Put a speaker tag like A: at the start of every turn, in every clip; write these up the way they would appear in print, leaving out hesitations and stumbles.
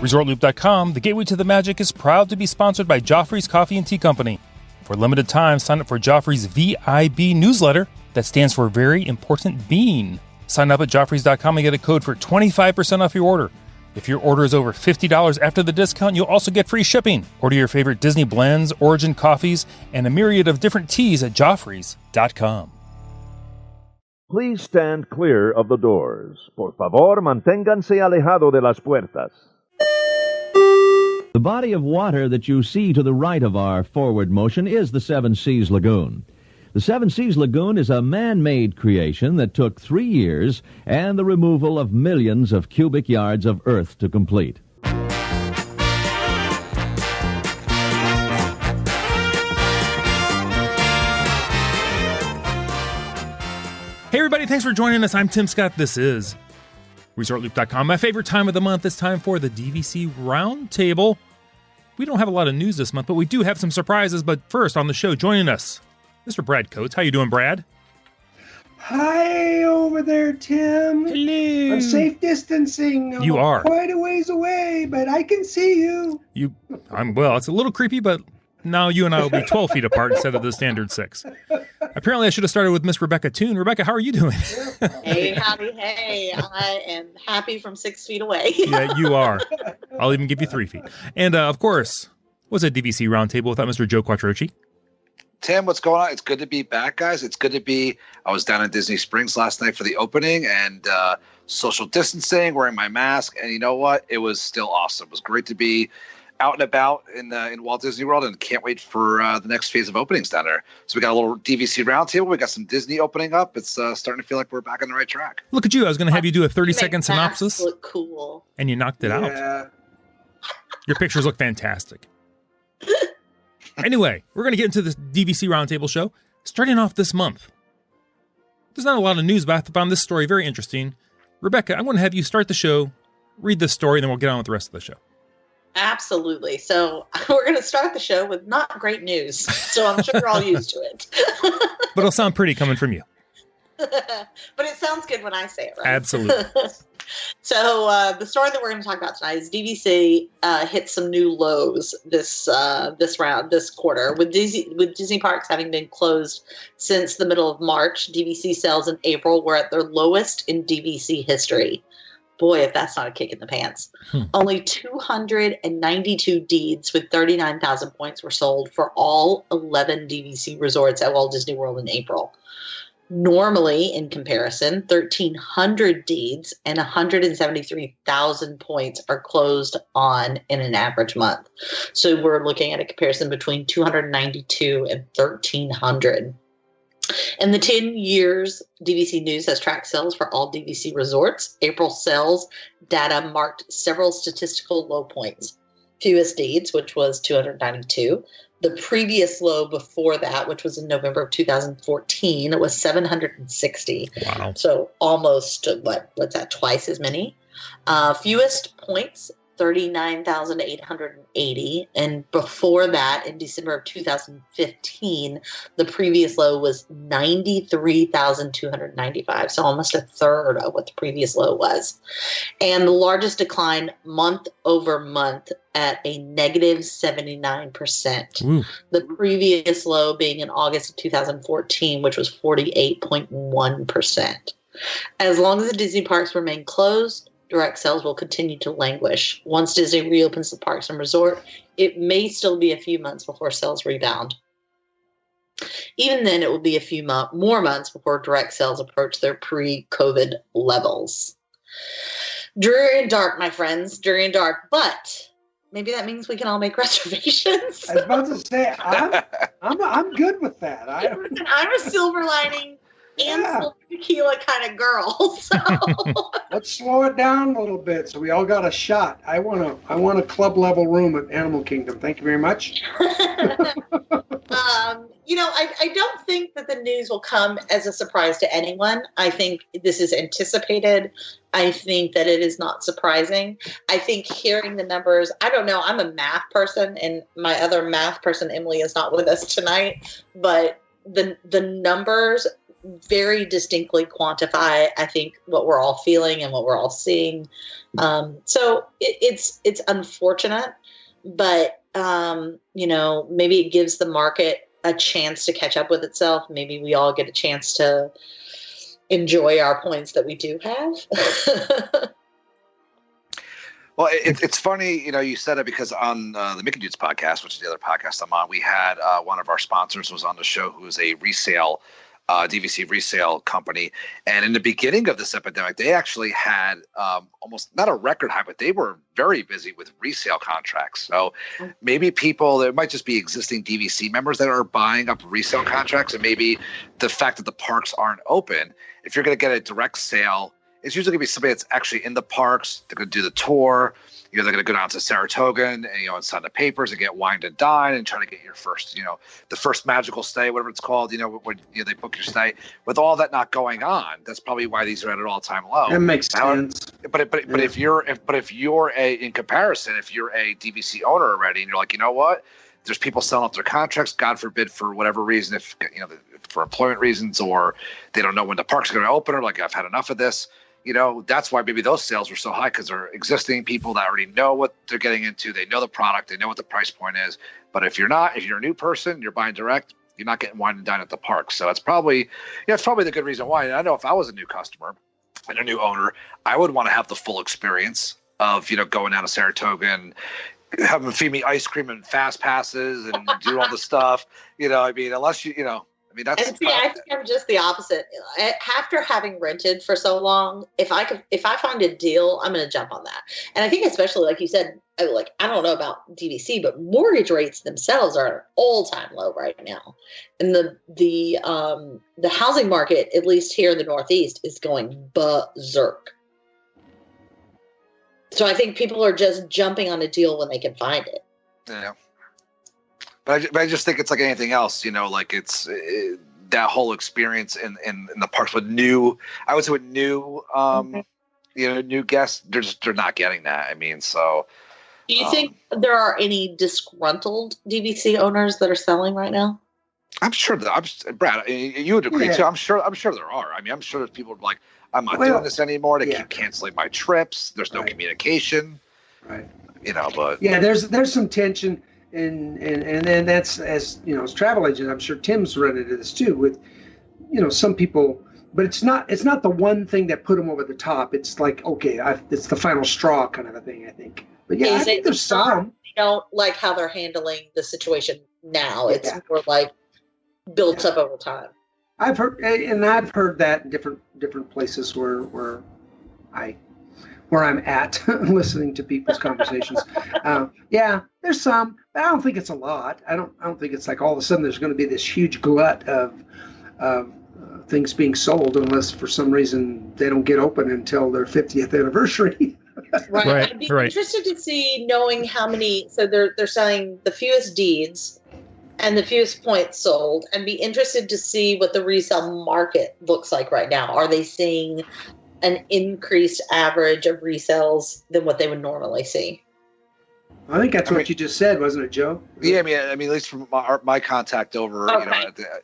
A: ResortLoop.com, the gateway to the magic, is proud to be sponsored by Joffrey's Coffee and Tea Company. For a limited time, sign up for Joffrey's VIB newsletter. That stands for Very Important Bean. Sign up at Joffreys.com and get a code for 25% off your order. If your order is over $50 after the discount, you'll also get free shipping. Order your favorite Disney blends, Origin coffees, and a myriad of different teas at Joffreys.com.
B: Please stand clear of the doors. Por favor, manténganse alejado de las puertas.
C: The body of water that you see to the right of our forward motion is the Seven Seas Lagoon. The Seven Seas Lagoon is a man-made creation that took 3 years and the removal of millions of cubic yards of earth to complete.
A: Hey everybody, thanks for joining us. I'm Tim Scott. This is ResortLoop.com. My favorite time of the month. It's time for the DVC Roundtable. We don't have a lot of news this month, but we do have some surprises. But first on the show, joining us, Mr. Brad Coates. How you doing, Brad?
D: Hi over there, Tim.
A: Hello.
D: I'm safe distancing.
A: You are
D: quite a ways away, but I can see you.
A: Well, it's a little creepy, but now you and I will be 12 feet apart instead of the standard 6. Apparently, I should have started with Miss Rebecca Toon. Rebecca, how are you doing?
E: Hey, howdy, hey. I am happy from 6 feet away.
A: Yeah, you are. I'll even give you 3 feet. And, of course, what's a DVC Roundtable without Mr. Joe Quattrochi?
F: Tim, what's going on? It's good to be back, guys. It's good to be. I was down in Disney Springs last night for the opening and social distancing, wearing my mask. And you know what? It was still awesome. It was great to be out and about in Walt Disney World, and can't wait for the next phase of openings down there. So we got a little DVC roundtable. We got some Disney opening up. It's starting to feel like we're back on the right track.
A: Look at you. I was going to have you do a 30-second synopsis.
E: Look cool.
A: And you knocked it out. Your pictures look fantastic. Anyway, we're going to get into this DVC Roundtable show. Starting off this month. There's not a lot of news, but I found this story very interesting. Rebecca, I'm going to have you start the show, read this story, and then we'll get on with the rest of the show.
E: Absolutely. So we're going to start the show with not great news. So I'm sure you're all used to it.
A: But it'll sound pretty coming from you.
E: But it sounds good when I say it, right?
A: Absolutely.
E: So the story that we're going to talk about tonight is DVC hit some new lows this quarter. With Disney parks having been closed since the middle of March, DVC sales in April were at their lowest in DVC history. Boy, if that's not a kick in the pants. Only 292 deeds with 39,000 points were sold for all 11 DVC resorts at Walt Disney World in April. Normally, in comparison, 1,300 deeds and 173,000 points are closed on in an average month. So we're looking at a comparison between 292 and 1,300. In the 10 years, DVC News has tracked sales for all DVC resorts. April sales data marked several statistical low points. Fewest deeds, which was 292. The previous low before that, which was in November of 2014, was 760.
A: Wow.
E: So almost, what's that, twice as many? Fewest points, 39,880. And before that, in December of 2015, the previous low was 93,295. So almost a third of what the previous low was. And the largest decline month over month at a negative 79%. Ooh. The previous low being in August of 2014, which was 48.1%. As long as the Disney parks remain closed, direct sales will continue to languish. Once Disney reopens the parks and resort, it may still be a few months before sales rebound. Even then, it will be a few more months before direct sales approach their pre-COVID levels. Dreary and dark, my friends, dreary and dark, but maybe that means we can all make reservations.
D: I was about to say, I'm good with that.
E: I'm a silver lining and silver tequila kind of girl. So
D: let's slow it down a little bit so we all got a shot. I want a club level room at Animal Kingdom. Thank you very much.
E: I don't think that the news will come as a surprise to anyone. I think this is anticipated. I think that it is not surprising. I think hearing the numbers, I don't know, I'm a math person, and my other math person, Emily, is not with us tonight, but the numbers very distinctly quantify, I think, what we're all feeling and what we're all seeing. So it's unfortunate, but maybe it gives the market a chance to catch up with itself. Maybe we all get a chance to enjoy our points that we do have.
F: Well, it's funny, you said it, because on the Mickey Dudes podcast, which is the other podcast I'm on, we had one of our sponsors was on the show who is a resale, DVC resale company. And in the beginning of this epidemic, they actually had almost not a record high, but they were very busy with resale contracts. So maybe there might just be existing DVC members that are buying up resale contracts. And maybe the fact that the parks aren't open, if you're going to get a direct sale, it's usually going to be somebody that's actually in the parks. They're going to do the tour. They're going to go down to Saratoga and sign the papers and get wined and dine and try to get your first, the first magical stay, whatever it's called. When they book your stay. With all that not going on, that's probably why these are at an all-time low.
D: That makes sense.
F: But if you're in comparison, if you're a DVC owner already, and you're like, you know what? There's people selling up their contracts, God forbid, for whatever reason, if for employment reasons, or they don't know when the park's going to open, or like, I've had enough of this. That's why maybe those sales were so high, because they're existing people that already know what they're getting into. They know the product. They know what the price point is. But if you're a new person, you're buying direct, you're not getting wine and dine at the park. So it's probably the good reason why. And I know if I was a new customer and a new owner, I would want to have the full experience of, going down to Saratoga and having them feed me ice cream and fast passes and do all the stuff. Unless that's.
E: And see, I think I'm just the opposite. After having rented for so long, if I find a deal, I'm going to jump on that. And I think especially, like you said, I don't know about DVC, but mortgage rates themselves are at an all-time low right now, and the housing market, at least here in the Northeast, is going berserk. So I think people are just jumping on a deal when they can find it.
F: Yeah. But I just think it's like anything else, that whole experience in the parks with new guests, they're not getting that. So.
E: Do you think there are any disgruntled DVC owners that are selling right now?
F: I'm sure that Brad, you would agree too. I'm sure there are. I'm sure there's people like, I'm not doing this anymore. They keep canceling my trips. There's no communication.
D: Right.
F: But
D: there's some tension. And then that's, as travel agents, I'm sure Tim's run into this too with, some people, but it's not the one thing that put them over the top. It's like, okay, it's the final straw kind of a thing, I think. But I think there's some.
E: They don't like how they're handling the situation now. It's more like built up over time.
D: I've heard that in different places where I'm at listening to people's conversations. There's some, but I don't think it's a lot. I don't think it's like all of a sudden there's going to be this huge glut of things being sold, unless for some reason they don't get open until their 50th anniversary.
E: Right. I'd be interested to see, knowing how many. So they're selling the fewest deeds and the fewest points sold, and be interested to see what the resale market looks like right now. Are they seeing an increased average of resales than what they would normally see?
D: I think that's what you just said, wasn't it, Joe?
F: Yeah, at least from my contact over,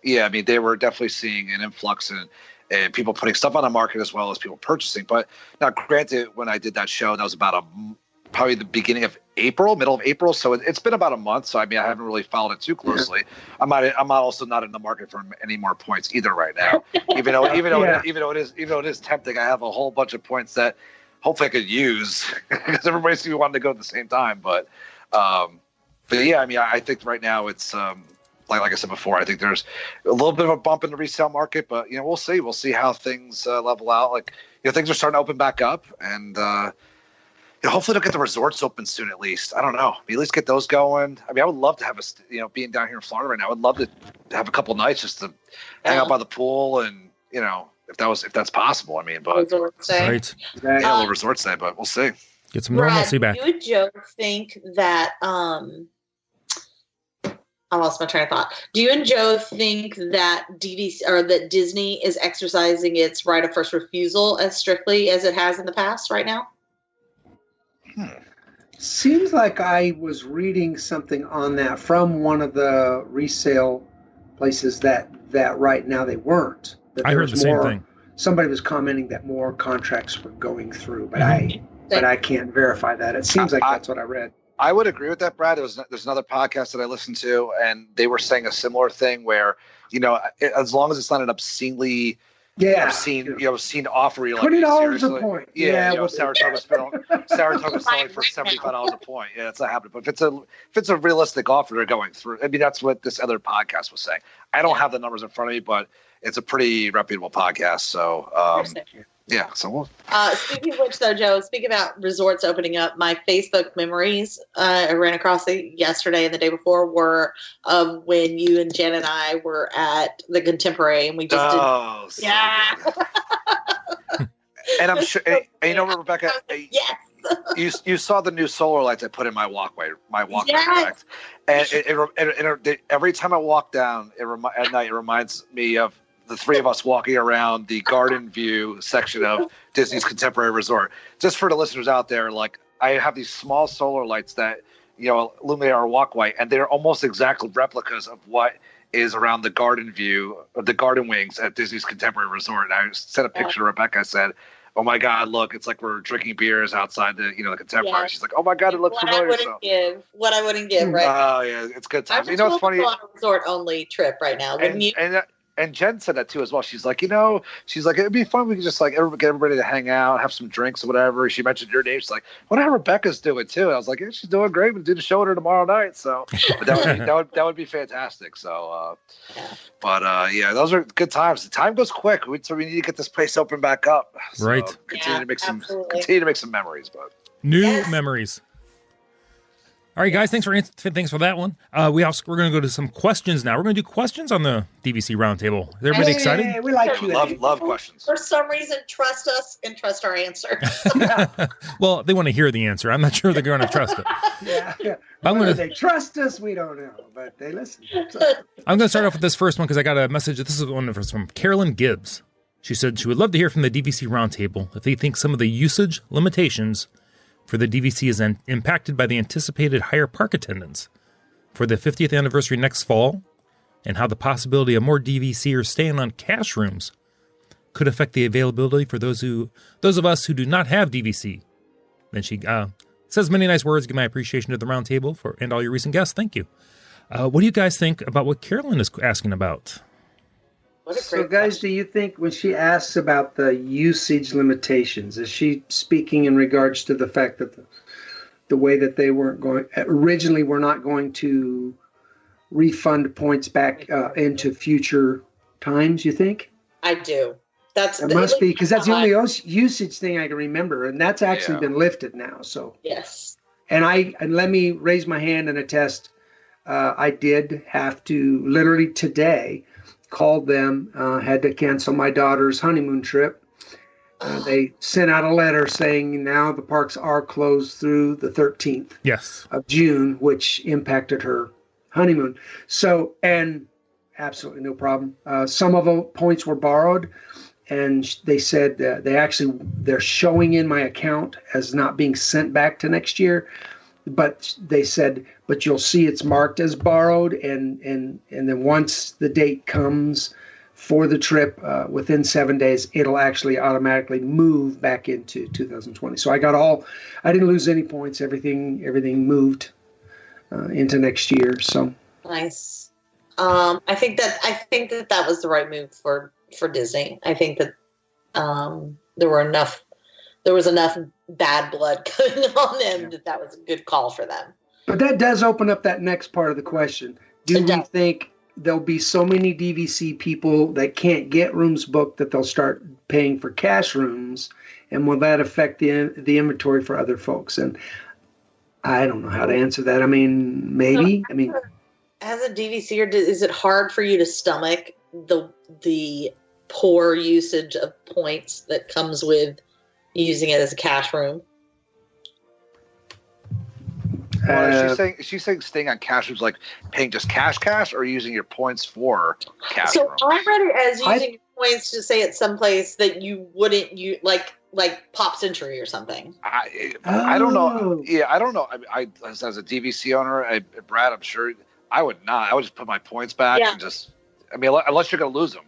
F: they were definitely seeing an influx and people putting stuff on the market as well as people purchasing. But now, granted, when I did that show, that was about probably the beginning of April, middle of April. So it's been about a month. So I haven't really followed it too closely. I'm also not in the market for any more points either right now. Even though it is tempting, I have a whole bunch of points that hopefully I could use because everybody seems to want to go at the same time. But I think right now it's like I said before, I think there's a little bit of a bump in the resale market, but we'll see. We'll see how things level out. Things are starting to open back up, and hopefully they'll get the resorts open soon. At least I don't know. At least get those going. I would love to have being down here in Florida right now. I would love to have a couple nights just to hang out by the pool and if that's possible. But
E: resort stay.
A: Right.
F: A little resort stay, but we'll see.
A: Get some normalcy back.
E: Do you and Joe think that I lost my train of thought. Do you and Joe think that DVC or that Disney is exercising its right of first refusal as strictly as it has in the past right now?
D: Seems like I was reading something on that from one of the resale places that right now they weren't. that
A: I
D: there
A: heard
D: was
A: the same
D: more-
A: thing.
D: Somebody was commenting that more contracts were going through, but I can't verify that. It seems like that's what I read.
F: I would agree with that, Brad. There's another podcast that I listened to, and they were saying a similar thing where, as long as it's not an obscenely obscene offer, you're like,
D: $20 a point.
F: Saratoga's selling for $75 a point. Yeah, that's not happening. But if it's a realistic offer, they're going through. I mean, that's what this other podcast was saying. I don't have the numbers in front of me, but it's a pretty reputable podcast. So, yeah. So we'll.
E: Speaking of which, though, Joe, speaking about resorts opening up, my Facebook memories I ran across yesterday and the day before were when you and Jen and I were at the Contemporary, and we just did. Yeah.
F: And I'm sure, and Rebecca.
E: Yes.
F: You saw the new solar lights I put in my walkway.
E: Yes.
F: And every time I walk down at night, it reminds me of the three of us walking around the garden view section of Disney's Contemporary Resort. Just for the listeners out there, like, I have these small solar lights that illuminate our walkway, and they're almost exactly replicas of what is around the garden view of the garden wings at Disney's Contemporary Resort. And I sent a picture to Rebecca. I said, "Oh my God, look! It's like we're drinking beers outside the the Contemporary." She's like, "Oh my God, it looks familiar."
E: What I wouldn't give, right?
F: Oh yeah, it's good times.
E: It's funny. On a resort only trip right now, wouldn't you?
F: And Jen said that too as well. She's like, it'd be fun. We could just get everybody to hang out, have some drinks or whatever. She mentioned your name. She's like, "What about Rebecca's doing too?" And I was like, "Yeah, she's doing great. We'll do the show with her tomorrow night." So but that would be fantastic. So, those are good times. The time goes quick. So we need to get this place open back up. So
A: right.
F: Continue to make some memories, but
A: new memories. All right, guys, thanks for that one. We're going to go to some questions now. We're going to do questions on the DVC Roundtable. Is everybody excited?
D: Yeah, we like you.
F: Love questions.
E: For some reason, trust us and trust our answer.
A: Well, they want to hear the answer. I'm not sure they're going to trust it.
D: Yeah. Whether they trust us, we don't know, but they listen. So.
A: I'm going to start off with this first one because I got a message. This is one from Carolyn Gibbs. She said she would love to hear from the DVC Roundtable if they think some of the usage limitations for the DVC is impacted by the anticipated higher park attendance for the 50th anniversary next fall, and how the possibility of more DVCers staying on cash rooms could affect the availability for those of us who do not have DVC. Then she says many nice words, give my appreciation to the Roundtable and all your recent guests. Thank you. What do you guys think about what Carolyn is asking about?
D: So, guys, do you think when she asks about the usage limitations, is she speaking in regards to the fact that the way that they originally were not going to refund points back into future times, you think?
E: I do.
D: It must be, because that's the only usage thing I can remember, and that's actually been lifted now. So
E: yes.
D: And let me raise my hand and attest, I did have to literally today called them, had to cancel my daughter's honeymoon trip. They sent out a letter saying now the parks are closed through the 13th of June, which impacted her honeymoon. So, and absolutely no problem. Some of the points were borrowed, and they said they're showing in my account as not being sent back to next year. But they said, but you'll see it's marked as borrowed, and then once the date comes for the trip, within 7 days, it'll actually automatically move back into 2020. So I didn't lose any points. Everything moved into next year. So
E: nice. I think that was the right move for Disney. I think that there was enough bad blood going on them that was a good call for them.
D: But that does open up that next part of the question. Do we think there'll be so many DVC people that can't get rooms booked that they'll start paying for cash rooms? And will that affect the inventory for other folks? And I don't know how to answer that. I mean, maybe.
E: As a DVCer, is it hard for you to stomach the poor usage of points that comes with using it as a cash room?
F: Well, is she saying staying on cash rooms, like paying just cash, or using your points for cash rooms?
E: So I read it as using your points to say at some place that you wouldn't like Pop Century or something.
F: I don't know. Yeah, I don't know. I as a DVC owner, Brad, I'm sure I would not. I would just put my points back and just. I mean, unless you're going to lose them.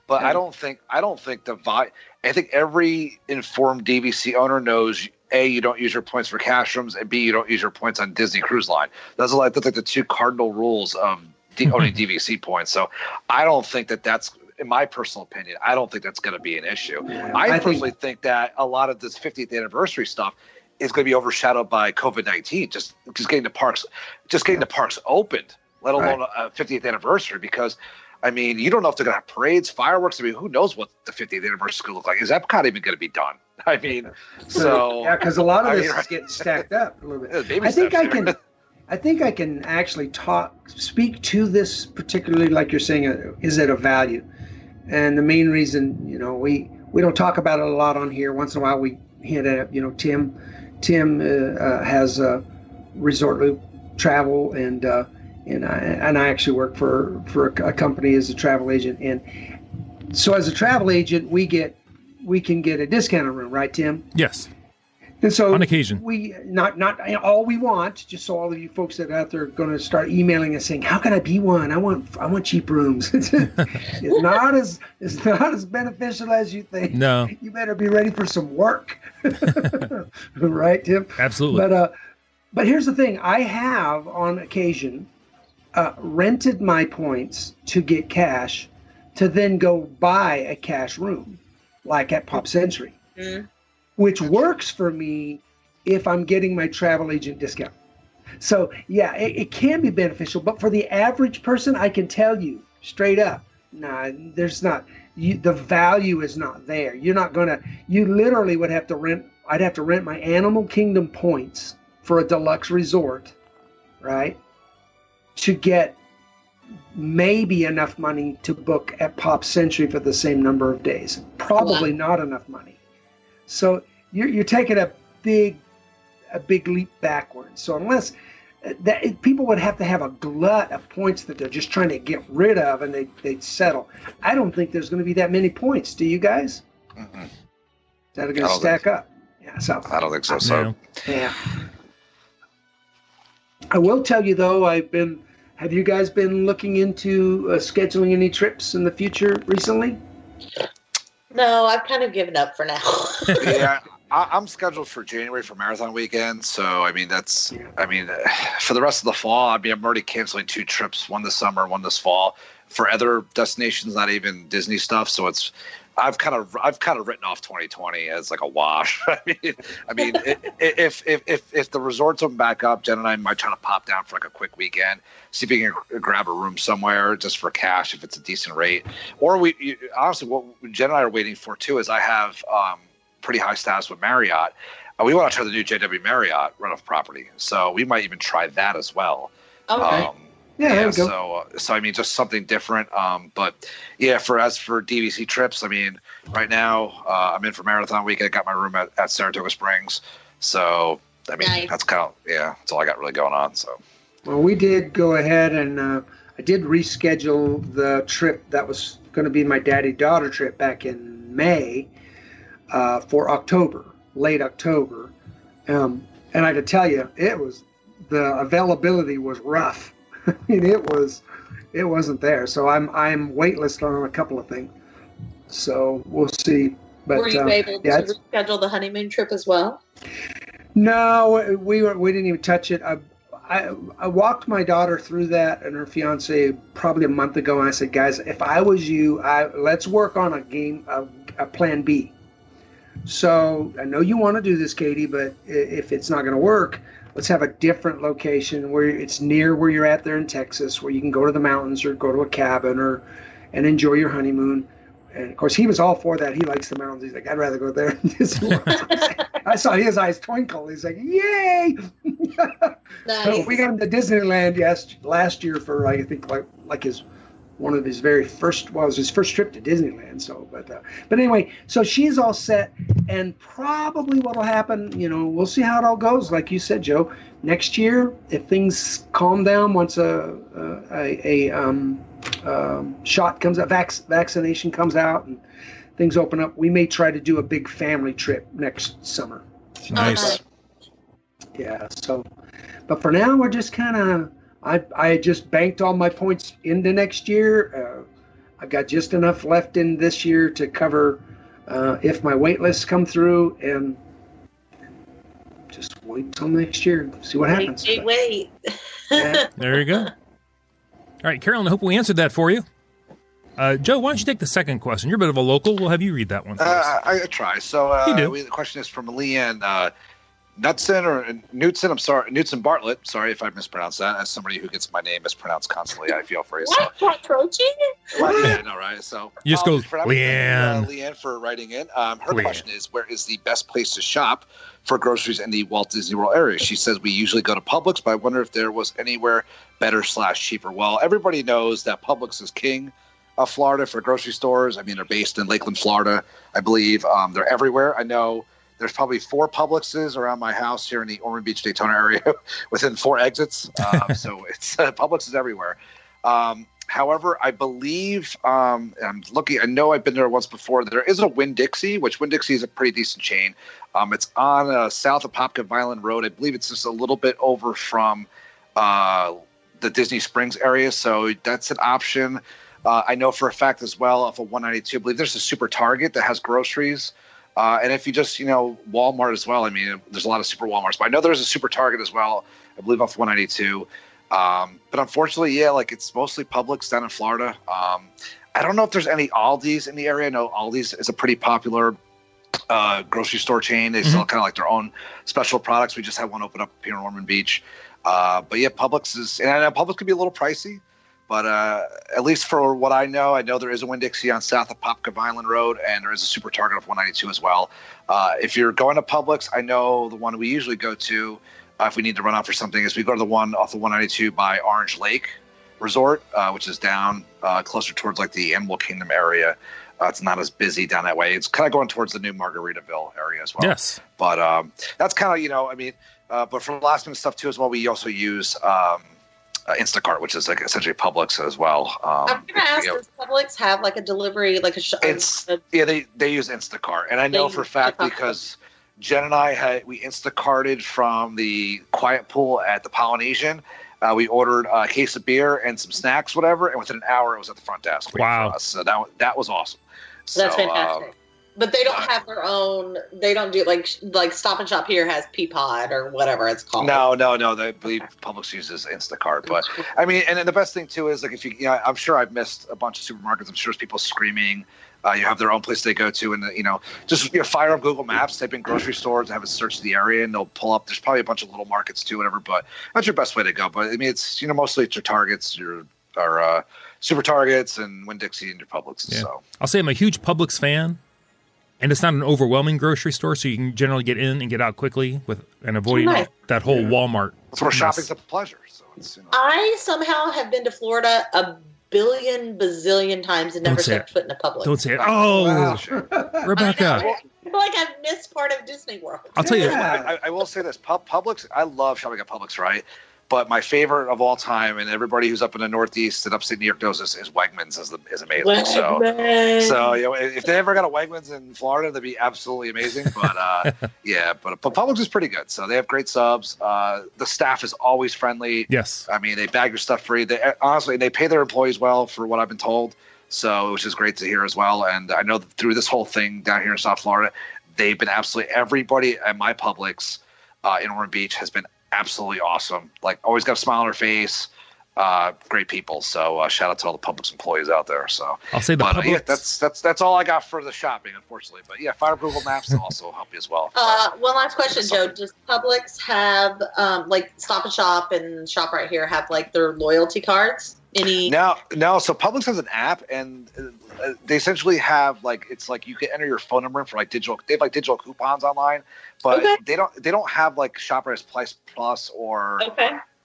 F: But I don't think I think every informed DVC owner knows, A, you don't use your points for cash rooms, and B, you don't use your points on Disney Cruise Line. That's like the two cardinal rules of owning DVC points. So I don't think that's, in my personal opinion, I don't think that's going to be an issue.
D: Yeah,
F: I personally think that a lot of this 50th anniversary stuff is going to be overshadowed by COVID-19. Just getting the parks opened, let alone a 50th anniversary, because I mean, you don't know if they're going to have parades, fireworks. I mean, who knows what the 50th anniversary is going to look like? Is Epcot even going to be done? I mean, so
D: yeah, because a lot of this is getting stacked up a little bit. I think I can actually speak to this particularly, like you're saying, is it a value? And the main reason, we don't talk about it a lot on here. Once in a while, we hint at it. Tim has Resort Loop Travel, and I actually work for a company as a travel agent. And so as a travel agent, we can get a discounted room, right, Tim?
A: Yes.
D: And so
A: on occasion,
D: we not all we want, just so all of you folks that are out there are going to start emailing us saying, how can I be one? I want cheap rooms. It's not as beneficial as you think.
A: No.
D: You better be ready for some work. Right, Tim?
A: Absolutely.
D: But here's the thing. I have on occasion rented my points to get cash to then go buy a cash room, like at Pop Century. Which works for me if I'm getting my travel agent discount. So yeah, it can be beneficial, but for the average person, I can tell you straight up, there's not. The value is not there. You literally would have to rent. I'd have to rent my Animal Kingdom points for a deluxe resort, right? To get maybe enough money to book at Pop Century for the same number of days. Probably not enough money. So you're taking a big leap backwards. So unless people would have to have a glut of points that they're just trying to get rid of, and they'd settle. I don't think there's going to be that many points. Do you guys? Mm-hmm. That are going to stack up? Yeah. So
F: I don't think so. So
D: yeah. I will tell you though, have you guys been looking into scheduling any trips in the future recently?
E: No, I've kind of given up for now.
F: Yeah, I'm scheduled for January for marathon weekend. So, I mean, for the rest of the fall, I'm already canceling 2 trips, one this summer, one this fall, for other destinations, not even Disney stuff. So I've kind of written off 2020 as like a wash. I mean, if the resorts open back up, Jen and I might try to pop down for like a quick weekend, see if we can grab a room somewhere just for cash if it's a decent rate. Or honestly, what Jen and I are waiting for too is I have pretty high status with Marriott. We want to try the new JW Marriott run-off property, so we might even try that as well.
E: Okay.
D: Yeah,
F: so I mean, just something different. But yeah, for DVC trips, I mean, right now I'm in for marathon weekend. I got my room at Saratoga Springs, so I mean, nice. That's that's all I got really going on. So,
D: well, we did go ahead and I did reschedule the trip that was going to be my daddy-daughter trip back in May for October, late October, and I could tell you the availability was rough. I mean, it wasn't there. So I'm waitlisted on a couple of things. So we'll see. But
E: were you able to reschedule the honeymoon trip as well?
D: No, we didn't even touch it. I walked my daughter through that and her fiance probably a month ago, and I said, guys, if I was you, let's work on a plan B. So I know you want to do this, Katie, but if it's not going to work, let's have a different location where it's near where you're at there in Texas, where you can go to the mountains or go to a cabin and enjoy your honeymoon. And of course, he was all for that. He likes the mountains. He's like, I'd rather go there. I saw his eyes twinkle. He's like, yay! Nice. So we got him to Disneyland last year for I think like his one of his very first. Well, it was his first trip to Disneyland. So, but anyway, so she's all set, and probably what'll happen, we'll see how it all goes. Like you said, Joe, next year, if things calm down, once a shot comes out, vaccination comes out, and things open up, we may try to do a big family trip next summer.
A: Nice.
D: Yeah. So, but for now, we're just kind of. I just banked all my points into next year. I got just enough left in this year to cover if my wait lists come through, and just wait till next year, see what happens.
E: Wait.
D: Yeah.
A: There you go. All right, Carolyn, I hope we answered that for you. Joe, why don't you take the second question? You're a bit of a local. We'll have you read that one for us.
F: I try. So
A: You do.
F: the question is from Leanne Knutson. I'm sorry, Knutson Bartlett. Sorry if I mispronounced that. As somebody who gets my name mispronounced constantly, I feel for you. So.
E: What? Coaching?
F: Well, yeah, I know, right? So
A: You just go,
F: for
A: Leanne.
F: Leanne for writing in. Her
A: Leanne.
F: question is, where is the best place to shop for groceries in the Walt Disney World area? She says we usually go to Publix, but I wonder if there was anywhere better / cheaper. Well, everybody knows that Publix is king of Florida for grocery stores. I mean, they're based in Lakeland, Florida, I believe. They're everywhere. I know there's probably 4 Publixes around my house here in the Ormond Beach, Daytona area within 4 exits. So it's Publix is everywhere. However, I believe I'm looking. I know I've been there once before. There is a Winn-Dixie, which Winn-Dixie is a pretty decent chain. It's on south of Popka Vineland Road. I believe it's just a little bit over from the Disney Springs area, so that's an option. I know for a fact as well off of 192. I believe there's a Super Target that has groceries. And if you just, Walmart as well. I mean, there's a lot of super Walmarts, but I know there's a Super Target as well, I believe off 192. But unfortunately, yeah, like it's mostly Publix down in Florida. I don't know if there's any Aldi's in the area. I know Aldi's is a pretty popular grocery store chain. They sell kind of like their own special products. We just had one open up here in Ormond Beach. But yeah, Publix is, and I know Publix could be a little pricey. But at least for what I know there is a Winn-Dixie on south of Popka Vineland Road, and there is a Super Target of 192 as well. If you're going to Publix, I know the one we usually go to if we need to run out for something is we go to the one off of 192 by Orange Lake Resort, which is down closer towards like the Animal Kingdom area. It's not as busy down that way. It's kind of going towards the new Margaritaville area as well.
A: Yes.
F: But that's kind of, but for last minute stuff too as well, we also use Instacart, which is like essentially Publix as well.
E: I'm going to ask, does Publix have like a delivery, like a
F: they use Instacart, and I know for a fact because Jen and I we Instacarted from the Quiet Pool at the Polynesian. We ordered a case of beer and some snacks, whatever, and within an hour it was at the front desk.
A: Wow!
F: For us. So that was awesome.
E: That's fantastic. But they don't have their own. They don't do like Stop and Shop here has Peapod or whatever it's called.
F: No. They believe Publix uses Instacart, but I mean, and then the best thing too is like if I'm sure I've missed a bunch of supermarkets. I'm sure there's people screaming. You have their own place they go to, and just fire up Google Maps, type in grocery stores, and have it search the area, and they'll pull up. There's probably a bunch of little markets too, whatever. But that's your best way to go. But I mean, it's mostly it's your Targets, your Super Targets, and Winn-Dixie and your Publix.
A: Yeah.
F: So
A: I'll say I'm a huge Publix fan. And it's not an overwhelming grocery store, so you can generally get in and get out quickly and avoiding that whole Walmart.
F: That's where shopping's a pleasure. So it's,
E: I somehow have been to Florida a billion bazillion times and never stepped foot in a Publix.
A: Don't say it. Oh,
F: wow.
A: Rebecca.
E: I feel like I've missed part of Disney World.
A: I'll tell you.
F: I will say this. Publix, I love shopping at Publix, right? But my favorite of all time, and everybody who's up in the Northeast and upstate New York knows this, is Wegmans is amazing.
E: Wegmans.
F: So if they ever got a Wegmans in Florida, that'd be absolutely amazing. But but Publix is pretty good. So they have great subs. The staff is always friendly.
A: Yes.
F: I mean, they bag your stuff free. Honestly, they pay their employees well for what I've been told. So which is great to hear as well. And I know that through this whole thing down here in South Florida, they've been absolutely everybody at my Publix in Ormond Beach has been absolutely awesome. Like always got a smile on her face. Great people. So shout out to all the Publix employees out there. So
A: I'll say Publix.
F: that's all I got for the shopping, unfortunately. But yeah, fire Google Maps will also help you as well.
E: One last question, Joe. Does Publix have like Stop and Shop and Shop Right Here have like their loyalty cards?
F: No. So Publix has an app, and they essentially have it's like you can enter your phone number in for like digital. They have like digital coupons online, but they don't have like Shoppers Plus or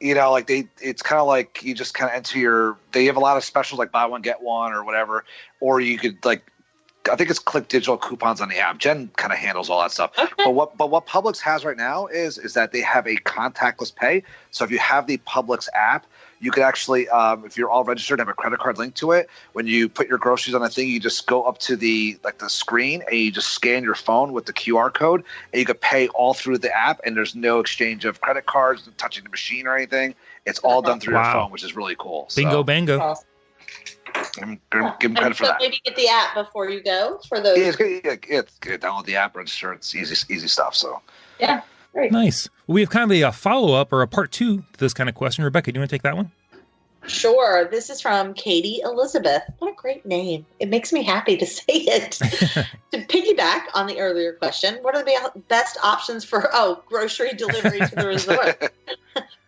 F: it's kind of like you just kind of enter they have a lot of specials like buy one get one or whatever, or you could I think it's click digital coupons on the app. Jen kind of handles all that stuff. Okay. But what Publix has right now is that they have a contactless pay. So if you have the Publix app, you could actually, if you're all registered, have a credit card linked to it. When you put your groceries on a thing, you just go up to the screen and you just scan your phone with the QR code, and you could pay all through the app. And there's no exchange of credit cards, touching the machine or anything. It's all done through your phone, which is really cool.
A: Bingo, bango.
F: Give him credit for that.
E: Maybe get the app before you go for those.
F: Yeah, it's good. Download the app, register. It's easy stuff. So
E: yeah, great.
A: Nice. Well, we have kind of a follow-up or a part 2 to this kind of question. Rebecca, do you want to take that one?
E: Sure. This is from Katie Elizabeth. What a great name. It makes me happy to say it. To piggyback on the earlier question, what are the best options for grocery delivery to the resort?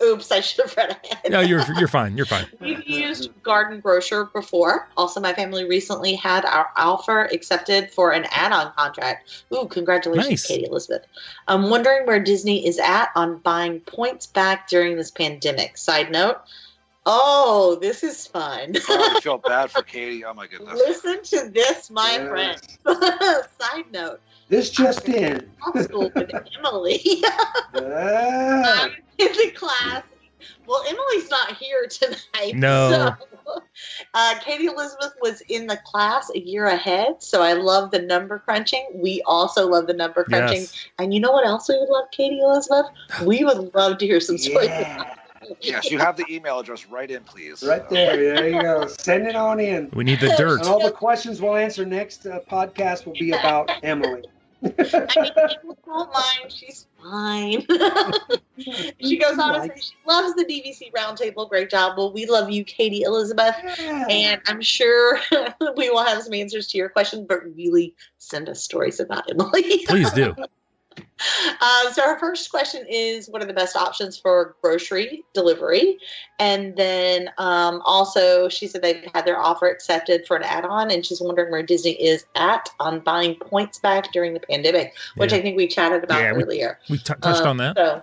E: Oops, I should have read ahead.
A: No, you're fine. You're fine.
E: We've used Garden Grocer before. Also, my family recently had our offer accepted for an add-on contract. Ooh, congratulations,
A: Nice.
E: Katie Elizabeth. I'm wondering where Disney is at on buying points back during this pandemic. Side note, oh, this is fun.
F: Oh, I feel bad for Katie. Oh my goodness.
E: Listen to this, my friend. Side note.
D: This just in.
E: Law school with Emily. I'm in the class. Well, Emily's not here tonight.
A: No.
E: So, Katie Elizabeth was in the class a year ahead, so I love the number crunching. We also love the number crunching.
A: Yes.
E: And you know what else we would love, Katie Elizabeth? We would love to hear some stories.
F: Yes, you have the email address. Right in, please.
D: Right there you go. Send it on in.
A: We need the dirt.
D: And all the questions we'll answer next podcast will be about Emily.
E: I mean, Emily won't mind. She's fine. She goes on to say she loves the DVC Roundtable. Great job. Well, we love you, Katie Elizabeth.
D: Yeah.
E: And I'm sure we will have some answers to your questions, but really send us stories about Emily.
A: Please do.
E: So our first question is, what are the best options for grocery delivery? And then also she said they've had their offer accepted for an add-on, and she's wondering where Disney is at on buying points back during the pandemic, which I think we chatted about earlier.
A: We touched on that.
E: So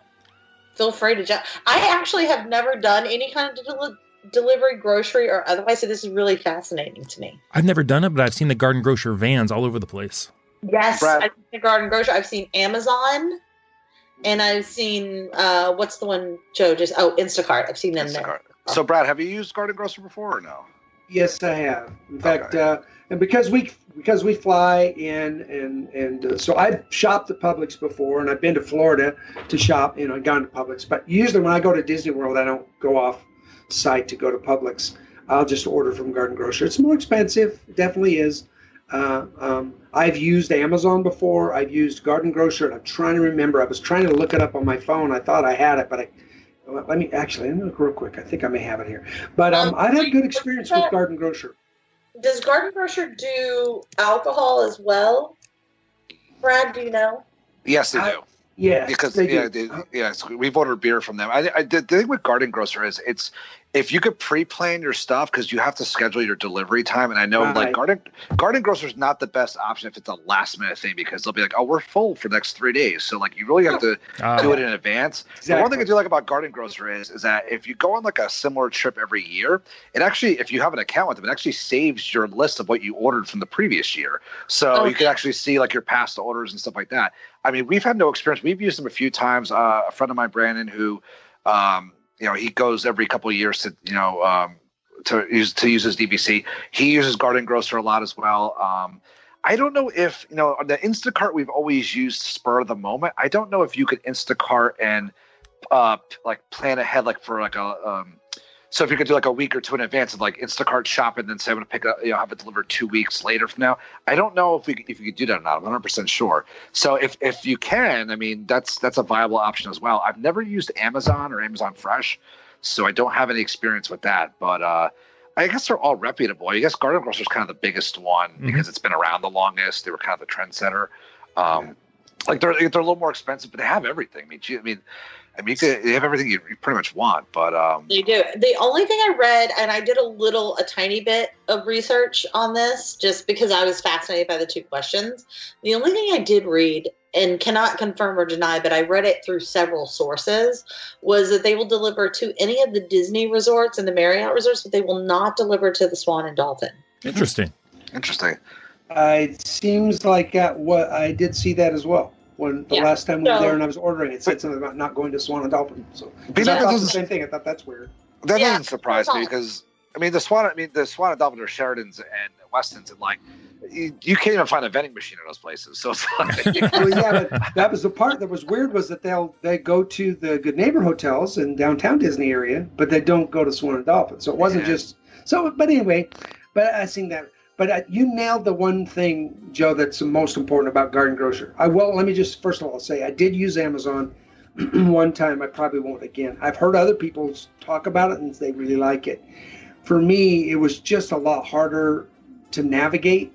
E: feel free to jump. I actually have never done any kind of delivery, grocery or otherwise, so this is really fascinating to me.
A: I've never done it, but I've seen the Garden Grocer vans all over the place.
E: Yes,
F: Brad.
E: I've seen the Garden Grocer. I've seen Amazon, and I've seen what's the one Joe just? Oh, Instacart. I've seen them there.
F: So, Brad, have you used Garden Grocer before or no?
D: Yes, I have. In fact, and because we fly in and so I've shopped at Publix before, and I've been to Florida to shop. Gone to Publix, but usually when I go to Disney World, I don't go off site to go to Publix. I'll just order from Garden Grocer. It's more expensive. It definitely is. I've used Amazon before. I've used Garden Grocer, and I'm trying to remember. I was trying to look it up on my phone. I thought I had it, but let me look real quick. I think I may have it here. But I've had good experience with Garden Grocer.
E: Does Garden Grocer do alcohol as well? Brad, do you know?
F: Yes, they do.
D: Yes,
F: because
D: they do.
F: Yes, we've ordered beer from them. The thing with Garden Grocer is it's if you could pre-plan your stuff because you have to schedule your delivery time. And I know like Garden Grocer is not the best option if it's a last minute thing because they'll be like, oh, we're full for the next 3 days. So like you really have to do it in advance. Exactly. The one thing I do like about Garden Grocer is that if you go on like a similar trip every year, it actually, if you have an account with them, it actually saves your list of what you ordered from the previous year. So you can actually see like your past orders and stuff like that. I mean, we've had no experience. We've used them a few times. A friend of mine, Brandon, who, he goes every couple of years to use his DVC. He uses Garden Grocer a lot as well. I don't know if the Instacart we've always used spur of the moment. I don't know if you could Instacart and like plan ahead, like for like a. So if you could do like a week or two in advance of like Instacart shop and then say I'm going to pick up, have it delivered 2 weeks later from now. I don't know if you could do that or not. I'm 100% sure. So if you can, I mean, that's a viable option as well. I've never used Amazon or Amazon Fresh, so I don't have any experience with that. But I guess they're all reputable. I guess Garden Grocer is kind of the biggest one because it's been around the longest. They were kind of the trendsetter. Like they're a little more expensive, but they have everything. They have everything you pretty much want, but
E: they do. The only thing I read, and I did a tiny bit of research on this, just because I was fascinated by the two questions. The only thing I did read, and cannot confirm or deny, but I read it through several sources, was that they will deliver to any of the Disney resorts and the Marriott resorts, but they will not deliver to the Swan and Dolphin.
A: Interesting.
D: It seems like what I did see that as well. When the last time we were there and I was ordering, it said something about not going to Swan and Dolphin. So I thought the same thing. I thought that's weird.
F: That doesn't surprise me because the Swan and Dolphin are Sheratons and Westons, and like you can't even find a vending machine in those places. So it's like,
D: but that was the part that was weird was that they go to the Good Neighbor hotels in downtown Disney area, but they don't go to Swan and Dolphin. So it wasn't just so. But anyway. But I think that. But you nailed the one thing, Joe, that's the most important about Garden Grocer. Let me just first of all say I did use Amazon one time. I probably won't again. I've heard other people talk about it and they really like it. For me, it was just a lot harder to navigate,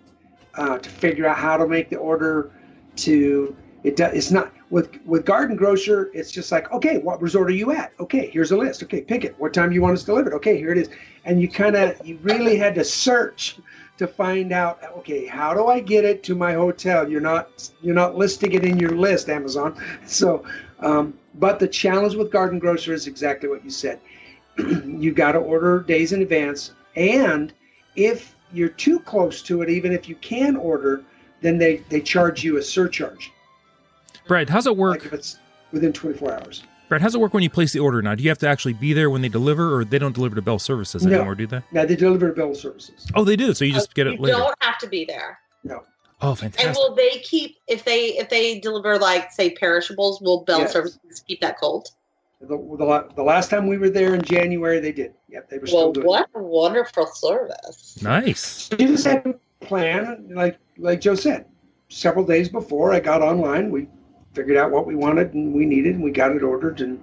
D: to figure out how to make the order. It's not with Garden Grocer. It's just like, okay, what resort are you at? Okay, here's a list. Okay, pick it. What time do you want us delivered? Okay, here it is. And you really had to search to find out, okay, how do I get it to my hotel? You're not listing it in your list, Amazon. So, but the challenge with Garden Grocer is exactly what you said. You got to order days in advance, and if you're too close to it, even if you can order, then they charge you a surcharge.
A: Brad, how's it work?
D: Like if it's within 24 hours.
A: Brad, how's it work when you place the order now? Do you have to actually be there when they deliver, or they don't deliver to Bell Services anymore, do they?
D: No, they deliver to Bell Services.
A: Oh, they do? So you just get it later?
E: You don't have to be there.
D: No.
A: Oh, fantastic.
E: And will they keep, if they deliver, like, say, perishables, will Bell Services keep that cold?
D: The last time we were there in January, they did. Yep, they were still doing it.
E: What a wonderful service.
A: Nice.
D: You just had to plan, like Joe said. Several days before I got online, we figured out what we wanted and we needed, and we got it ordered, and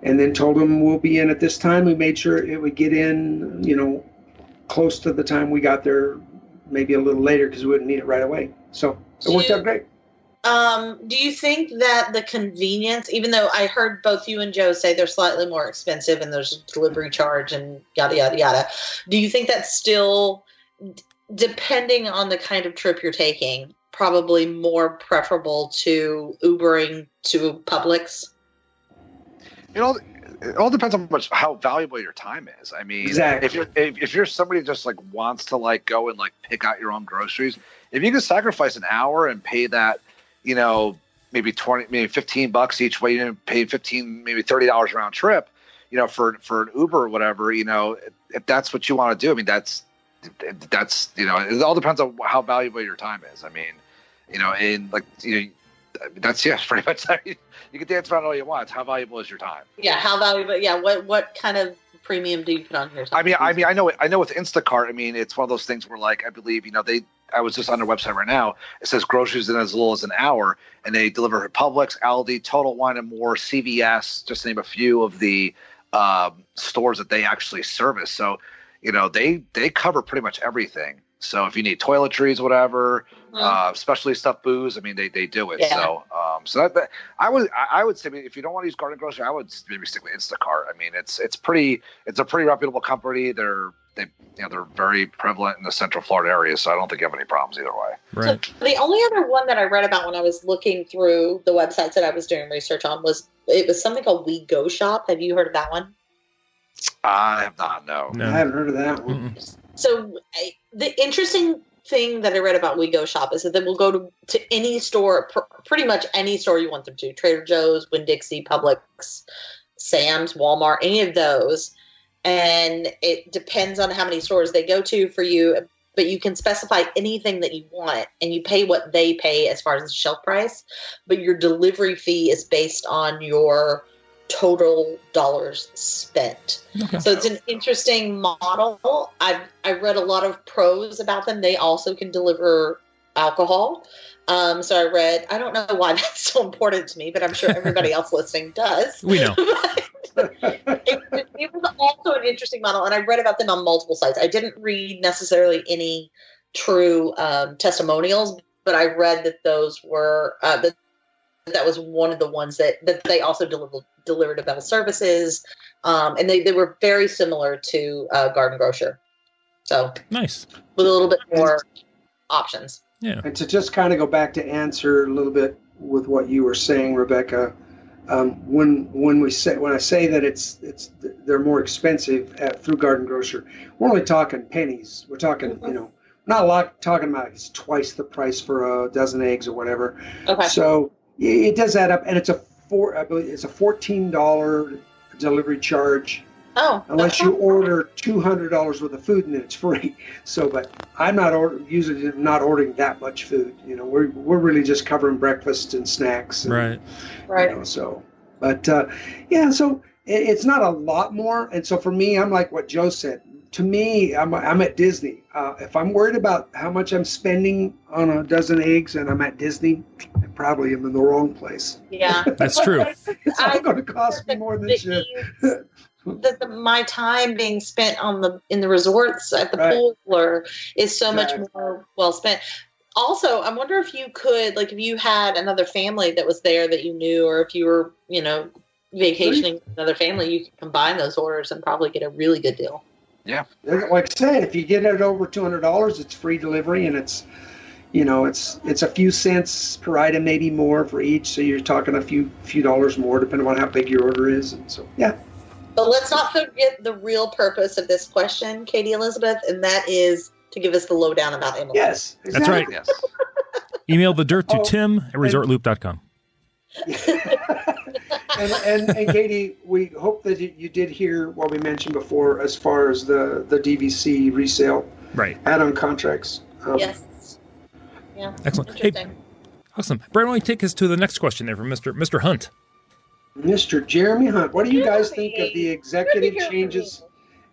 D: then told them we'll be in at this time. We made sure it would get in, close to the time we got there, maybe a little later because we wouldn't need it right away. So it worked out great.
E: Do you think that the convenience, even though I heard both you and Joe say they're slightly more expensive and there's a delivery charge and yada, yada, yada, do you think that's still, depending on the kind of trip you're taking, probably more preferable to Ubering to Publix?
F: It all depends on how valuable your time is. I mean,
D: exactly.
F: if you're somebody that just like wants to like go and like pick out your own groceries, if you can sacrifice an hour and pay that, maybe $15 each way, pay $15, maybe $30 round trip, for an Uber or whatever, if that's what you want to do. I mean, that's it all depends on how valuable your time is. I mean, that's pretty much. You can dance around all you want. How valuable is your time?
E: Yeah, how valuable? Yeah, what kind of premium do you put on your time?
F: I know with Instacart. I mean, it's one of those things where, like, I believe I was just on their website right now. It says groceries in as little as an hour, and they deliver Publix, Aldi, Total Wine and More, CVS, just to name a few of the stores that they actually service. So, they cover pretty much everything. So if you need toiletries, whatever, especially stuff, booze, I mean, they do it. Yeah. So that I would say, if you don't want to use Garden Grocery, I would maybe stick with Instacart. I mean, it's a pretty reputable company. They're very prevalent in the Central Florida area, so I don't think you have any problems either way.
A: Right.
E: So the only other one that I read about when I was looking through the websites that I was doing research on was something called We Go Shop. Have you heard of that one?
F: I have not. No.
D: I haven't heard of that one.
E: So the interesting thing that I read about We Go Shop is that they will go to any store, pretty much any store you want them to. Trader Joe's, Winn-Dixie, Publix, Sam's, Walmart, any of those. And it depends on how many stores they go to for you, but you can specify anything that you want, and you pay what they pay as far as the shelf price, but your delivery fee is based on your total dollars spent. Okay. So it's an interesting model. I read a lot of pros about them. They also can deliver alcohol. So I don't know why that's so important to me, but I'm sure everybody else listening does.
A: We know.
E: It was also an interesting model, and I read about them on multiple sites. I didn't read necessarily any true testimonials, but I read that those were that was one of the ones that they also delivered to Bell Services, and they were very similar to Garden Grocer. So
A: nice, with
E: a little bit more options.
A: Yeah.
D: And to just kind of go back to answer a little bit with what you were saying, Rebecca, when I say that they're more expensive through Garden Grocer, we're only talking pennies. We're talking, not a lot talking about it's twice the price for a dozen eggs or whatever.
E: Okay.
D: So it does add up, and it's a $14 delivery charge.
E: Oh,
D: unless you order $200 worth of food, and then it's free. So, but I'm usually not ordering that much food. We're really just covering breakfast and snacks. And,
E: right.
D: So, but so it's not a lot more. And so for me, I'm like what Joe said. to me, I'm at Disney. If I'm worried about how much I'm spending on a dozen eggs and I'm at Disney, I probably am in the wrong place.
E: Yeah,
A: That's true.
D: It's all going to cost me more than it should.
E: My time being spent in the resorts at the pool is so much more well spent. Also, I wonder if you could, like, if you had another family that was there that you knew, or if you were, vacationing with another family, you could combine those orders and probably get a really good deal.
F: Yeah.
D: Like I said, if you get it over $200, it's free delivery, and it's a few cents per item, maybe more for each. So you're talking a few dollars more, depending on how big your order is. And so, yeah.
E: But let's not forget the real purpose of this question, Katie Elizabeth, and that is to give us the lowdown about Emily.
D: Yes,
A: exactly. That's right.
F: Yes.
A: Email the dirt to Tim at ResortLoop.com.
D: and Katie, we hope that you did hear what we mentioned before as far as the DVC resale add-on contracts.
E: Yes. Yeah.
A: Excellent. Hey, awesome. Brad, why don't you take us to the next question there from Mr. Hunt?
D: Mr. Jeremy Hunt, what do you guys think of the executive changes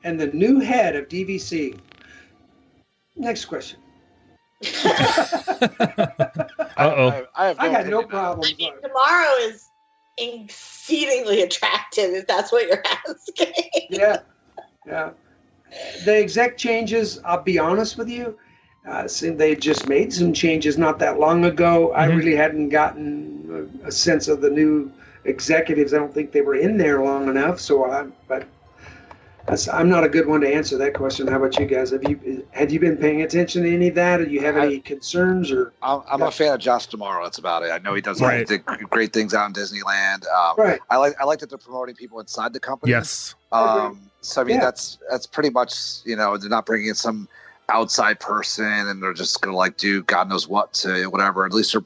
D: and the new head of DVC? Next question.
A: Uh-oh.
D: I got no problems.
E: I mean, tomorrow is exceedingly attractive, if that's what you're asking.
D: Yeah. The exec changes, I'll be honest with you, they just made some changes not that long ago. I really hadn't gotten a sense of the new executives. I don't think they were in there long enough. I'm not a good one to answer that question. How about you guys? Have you been paying attention to any of that? Or do you have any concerns? Or
F: I'm a fan of Josh Tomorrow. That's about it. I know he does great things out in Disneyland. I like that they're promoting people inside the company.
A: Yes.
F: So I mean that's pretty much they're not bringing in some outside person and they're just gonna do God knows what to whatever. At least they're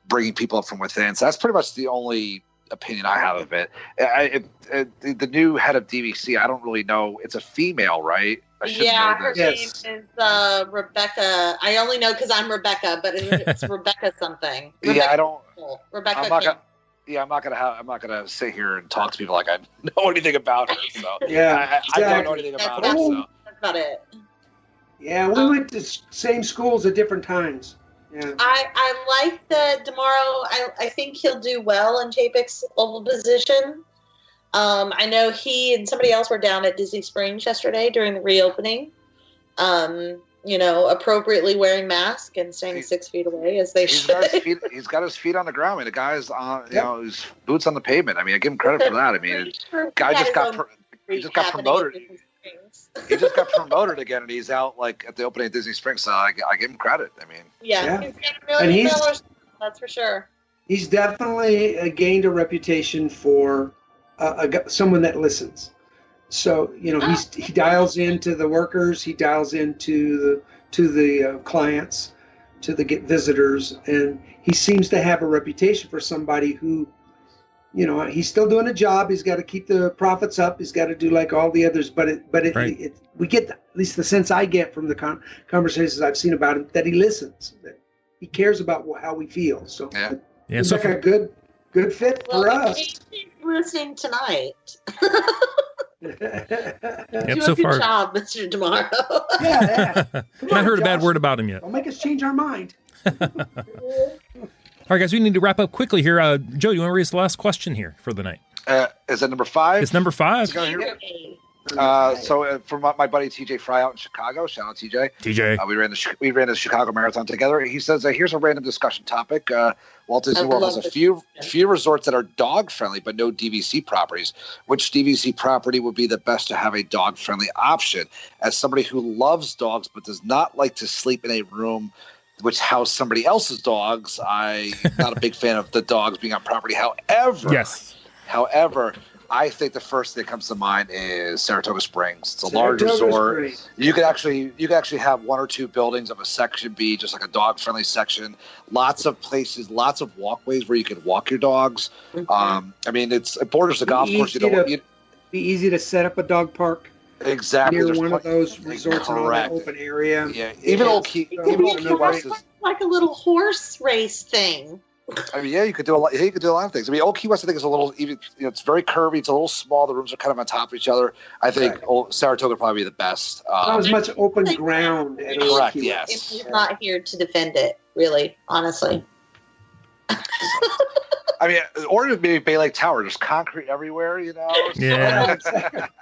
F: bringing people up from within. So that's pretty much the only opinion I have of it. The new head of DVC, I don't really know. It's a female, right?
E: Yeah, her name is Rebecca. I only know because I'm Rebecca, but it's Rebecca something.
F: Rebecca I don't.
E: Rebecca.
F: I'm not gonna sit here and talk to people like I know anything about her. So
D: yeah,
F: I don't know anything about her. So
E: that's about it.
D: Yeah, we went to same schools at different times. Yeah.
E: I like the DeMauro. I think he'll do well in Chapek's oval position. I know he and somebody else were down at Disney Springs yesterday during the reopening. Appropriately wearing masks and staying 6 feet away as they should.
F: He's got his feet on the ground. I mean, the guy's on, his boots on the pavement. I mean, I give him credit for that. I mean, guy just got promoted. He just got promoted again, and he's out at the opening of Disney Springs. So I give him credit. I mean,
E: he's got $1 million. That's for sure.
D: He's definitely gained a reputation for someone that listens. So he dials into the workers, he dials into the clients, to the visitors, and he seems to have a reputation for somebody who. He's still doing a job. He's got to keep the profits up. He's got to do like all the others. We get at least the sense I get from the conversations I've seen about him that he listens, that he cares about how we feel. So it's like a good fit for us.
E: He's listening tonight.
A: So
E: good
A: far,
E: job, Mr. DeMauro.
D: Yeah.
A: Not heard a bad word about him yet.
D: Don't make us change our mind.
A: All right, guys, we need to wrap up quickly here. Joe, you want to read us the last question here for the night?
F: Is that number 5?
A: It's number 5.
F: So from my buddy TJ Fry out in Chicago, shout out TJ.
A: TJ,
F: we ran the Chicago Marathon together. He says, "Here's a random discussion topic. Walt Disney World has a few resorts that are dog friendly, but no DVC properties. Which DVC property would be the best to have a dog friendly option? As somebody who loves dogs but does not like to sleep in a room which house somebody else's dogs, I'm not a big fan of the dogs being on property. However, I think the first thing that comes to mind is Saratoga Springs. It's a large resort. You could actually have 1 or 2 buildings of a section be just like a dog friendly section. Lots of places, lots of walkways where you could walk your dogs. I mean, it borders the golf course.
D: Be easy to set up a dog park.
F: Exactly.
D: Near one of those resorts in an open area.
F: Yeah, even Old Key West is
E: like a little horse race thing.
F: I mean, yeah, you could do a lot. Yeah, you could do a lot of things. I mean, Old Key West, I think, is a little even. It's very curvy. It's a little small. The rooms are kind of on top of each other. I think Saratoga would probably be the best.
D: Not as much open ground.
F: Correct. Yes.
E: He's not here to defend it, really, honestly.
F: I mean, or maybe Bay Lake Tower, just concrete everywhere.
A: Yeah.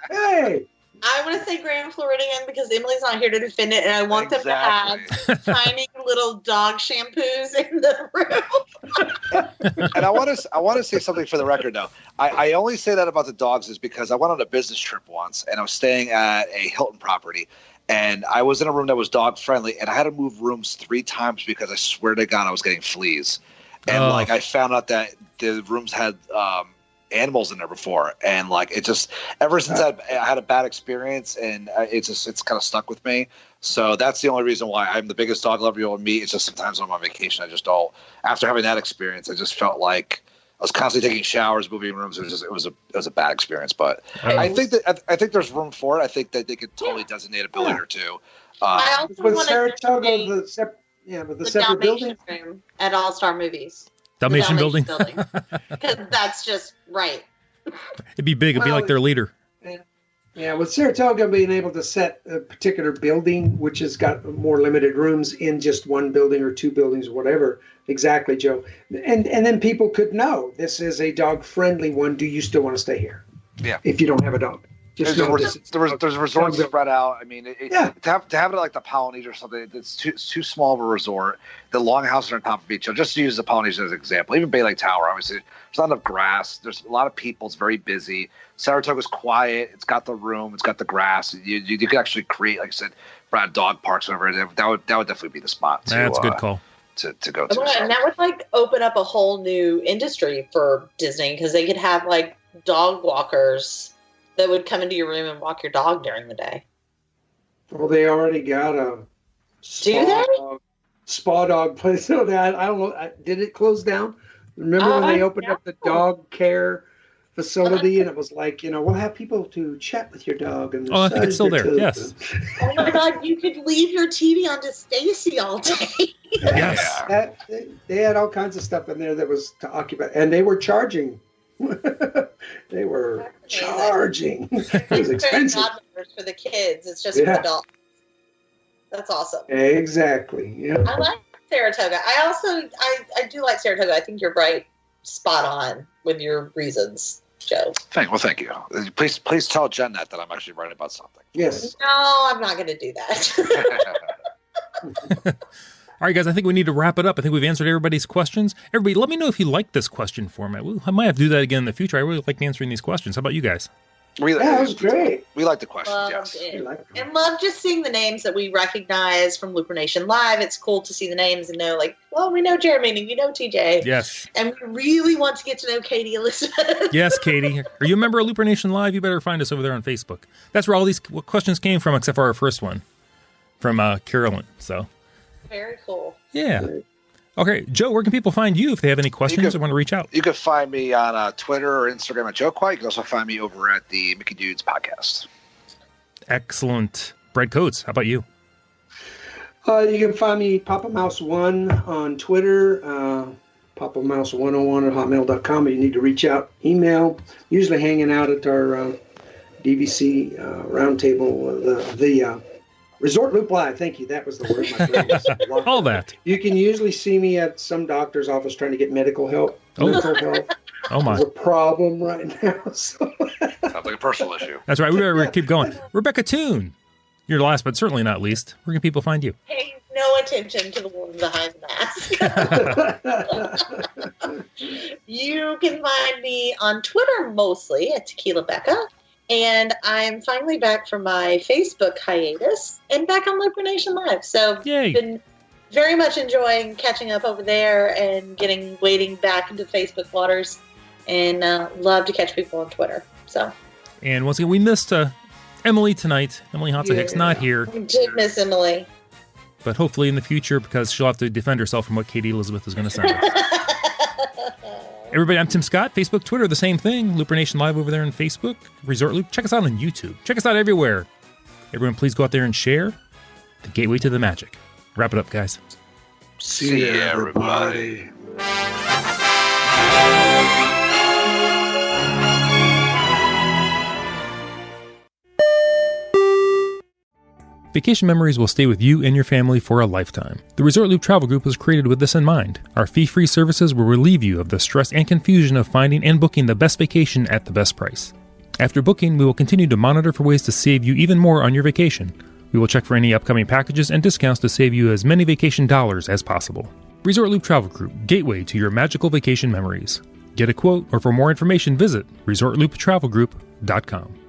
D: Hey.
E: I want to say Grand Floridian because Emily's not here to defend it, and I want them to have tiny little dog shampoos in the room.
F: And I want to say something for the record, though. I only say that about the dogs is because I went on a business trip once, and I was staying at a Hilton property, and I was in a room that was dog friendly, and I had to move rooms 3 times because I swear to God I was getting fleas, and I found out that the rooms had animals in there before, and it just ever since I had a bad experience, and it's kind of stuck with me. So that's the only reason why I'm the biggest dog lover you'll meet. It's just sometimes when I'm on vacation, I just don't. After having that experience, I just felt like I was constantly taking showers, moving rooms. It was a bad experience, but I think there's room for it. I think that they could totally designate a building or two.
E: I also
D: With
E: want
D: Saratoga,
E: to
D: the separate building
E: room at All Star Movies.
A: Dalmatian building.
E: Because that's just right.
A: It'd be big. It'd be like their leader.
D: Yeah, with Saratoga being able to set a particular building, which has got more limited rooms in just one building or 2 buildings, whatever. Exactly, Joe. And then people could know this is a dog-friendly one. Do you still want to stay here?
F: Yeah.
D: If you don't have a dog.
F: There's resorts spread out. I mean, to have it like the Polynesian or something, it's too small of a resort. The longhouses are on top of each other. Just to use the Polynesian as an example, even Bay Lake Tower, obviously, there's not enough grass. There's a lot of people. It's very busy. Saratoga's quiet. It's got the room. It's got the grass. You could actually create, like I said, Brad dog parks or whatever. That would definitely be the spot.
A: That's a good call.
F: To go to.
E: And that would open up a whole new industry for Disney because they could have dog walkers that would come into your room and walk your dog during the day.
D: Well, they already got a spa dog place. So I don't know. Did it close down? Remember when they opened up the dog care facility and it was we'll have people to chat with your dog. And
A: I think it's still there. Yes.
E: Oh my God, you could leave your TV on to Stacy all day.
A: Yes.
D: They had all kinds of stuff in there that was to occupy, and they were charging. They were charging. It was expensive
E: for the kids. It's just for the adults. That's awesome.
D: Exactly. Yeah.
E: I like Saratoga. I do like Saratoga. I think you're right, spot on with your reasons, Joe.
F: Thank you. Please tell Jen that I'm actually right about something.
D: Yes.
E: No, I'm not going to do that.
A: All right, guys, I think we need to wrap it up. I think we've answered everybody's questions. Everybody, let me know if you like this question format. I might have to do that again in the future. I really like answering these questions. How about you guys?
D: That was great.
F: We like the questions, yes.
E: And love just seeing the names that we recognize from Looper Nation Live. It's cool to see the names and know, we know Jeremy and we know TJ.
A: Yes.
E: And we really want to get to know Katie Elizabeth.
A: Yes, Katie. Are you a member of Looper Nation Live? You better find us over there on Facebook. That's where all these questions came from, except for our first one from Carolyn. So.
E: Very cool.
A: Yeah. Okay, Joe, where can people find you if they have any questions or want to reach out? You
F: can find me on Twitter or Instagram at Joe Quiet. You can also find me over at the Mickey Dudes podcast.
A: Excellent. Brad Coates, how about you?
D: You can find me Papa Mouse 1 on Twitter, Papa Mouse 101 at hotmail.com. You need to reach out, email. Usually hanging out at our DVC roundtable, the Resort Loop Live. Thank you. That was the word. My brain was
A: all that.
D: You can usually see me at some doctor's office trying to get medical help. Mental health.
A: Oh my!
D: There's a problem right now. So.
F: Sounds like a personal issue.
A: That's right. We better keep going. Rebecca Toone, you're last but certainly not least. Where can people find you?
E: Pay no attention to the woman behind the mask. You can find me on Twitter mostly at Tequila Becca. And I'm finally back from my Facebook hiatus and back on Looper Nation Live. So I've been very much enjoying catching up over there and wading back into Facebook waters, and love to catch people on Twitter. So.
A: And once again, we missed Emily tonight. Emily Hansa Hicks not here.
E: We did miss Emily.
A: But hopefully in the future, because she'll have to defend herself from what Katie Elizabeth is going to send us. Everybody, I'm Tim Scott. Facebook, Twitter, the same thing. Looper Nation Live over there on Facebook. Resort Loop. Check us out on YouTube. Check us out everywhere. Everyone, please go out there and share the gateway to the magic. Wrap it up, guys.
F: See ya, everybody.
A: Vacation memories will stay with you and your family for a lifetime. The Resort Loop Travel Group was created with this in mind. Our fee-free services will relieve you of the stress and confusion of finding and booking the best vacation at the best price. After booking, we will continue to monitor for ways to save you even more on your vacation. We will check for any upcoming packages and discounts to save you as many vacation dollars as possible. Resort Loop Travel Group, gateway to your magical vacation memories. Get a quote, or for more information, visit ResortLoop.com.